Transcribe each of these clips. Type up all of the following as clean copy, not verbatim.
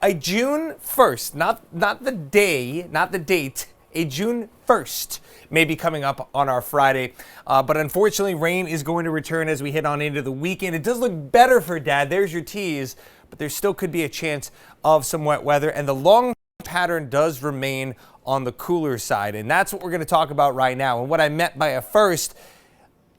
A June 1st, not the day, not the date, a June 1st may be coming up on our Friday. But unfortunately, rain is going to return as we head on into the weekend. It does look better for Dad. There's your tease. But there still could be a chance of some wet weather. And the long pattern does remain on the cooler side. And that's what we're going to talk about right now. And what I meant by a first,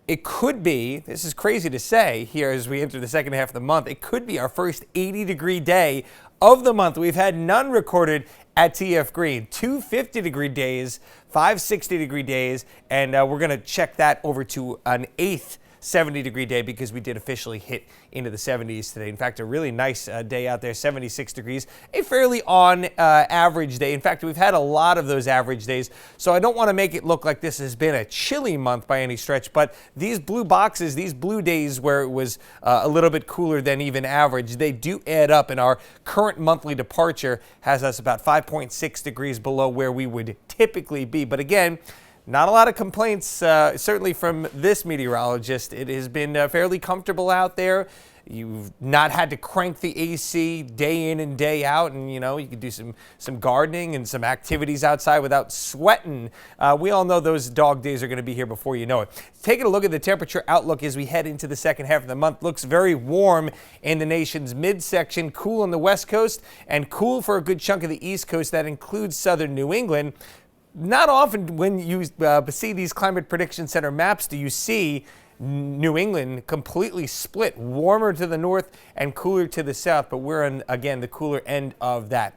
it could be, this is crazy to say here as we enter the second half of the month, it could be our first 80-degree day of the month. We've had none recorded at TF Green. 2 50-degree days, 5 60-degree days, and we're going to check that over to an 8th 70-degree day because we did officially hit into the 70s today. In fact, a really nice day out there, 76 degrees, a fairly on average day. In fact, we've had a lot of those average days, so I don't want to make it look like this has been a chilly month by any stretch, but these blue boxes, these blue days where it was a little bit cooler than even average, they do add up, and our current monthly departure has us about 5.6 degrees below where we would typically be. But again, not a lot of complaints, certainly from this meteorologist. It has been fairly comfortable out there. You've not had to crank the AC day in and day out, and you can do some gardening and some activities outside without sweating. We all know those dog days are going to be here before you know it. Taking a look at the temperature outlook as we head into the second half of the month, looks very warm in the nation's midsection, cool on the west coast, and cool for a good chunk of the east coast. That includes southern New England. Not often when you see these Climate Prediction Center maps do you see New England completely split, warmer to the north and cooler to the south, but we're on, again, the cooler end of that.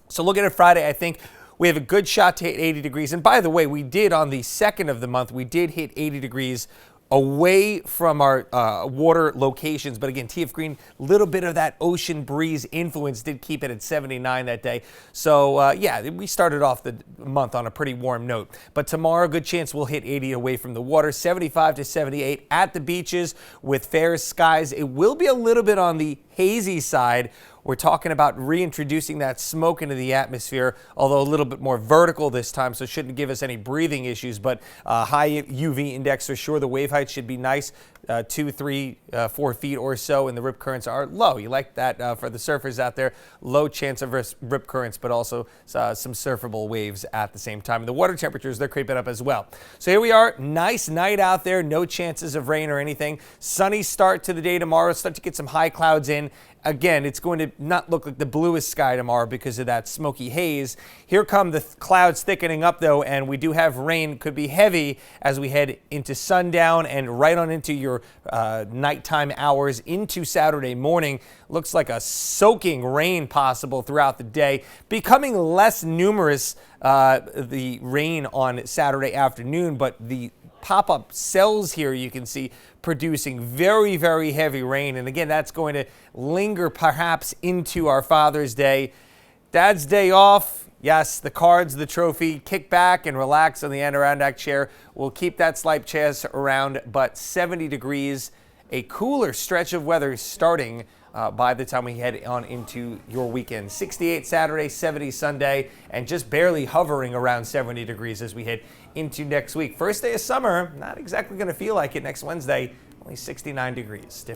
So looking at Friday, I think we have a good shot to hit 80 degrees. And by the way, we did on the 2nd of the month, we did hit 80 degrees away from our water locations. But again, TF Green, little bit of that ocean breeze influence did keep it at 79 that day. So yeah, we started off the month on a pretty warm note. But tomorrow, good chance we'll hit 80 away from the water, 75 to 78 at the beaches with fair skies. It will be a little bit on the hazy side. We're talking about reintroducing that smoke into the atmosphere, although a little bit more vertical this time, so it shouldn't give us any breathing issues, but high UV index for sure. The wave height should be nice, 2, 3, 4 feet or so, and the rip currents are low. You like that for the surfers out there. Low chance of rip currents, but also some surfable waves at the same time. And the water temperatures, they're creeping up as well. So here we are, nice night out there, no chances of rain or anything. Sunny start to the day tomorrow, start to get some high clouds in. Again, it's going to not look like the bluest sky tomorrow because of that smoky haze. Here come the clouds thickening up, though, and we do have rain. Could be heavy as we head into sundown and right on into your nighttime hours into Saturday morning. Looks like a soaking rain possible throughout the day. Becoming less numerous, the rain on Saturday afternoon, but the pop-up cells here you can see producing very, very heavy rain. And again, that's going to linger perhaps into our Father's Day. Dad's day off. Yes, the cards, the trophy, kick back and relax on the Adirondack chair. We'll keep that slight chance around, but 70 degrees, a cooler stretch of weather starting by the time we head on into your weekend. 68 Saturday, 70 Sunday, and just barely hovering around 70 degrees as we head into next week. First day of summer, not exactly going to feel like it next Wednesday, only 69 degrees.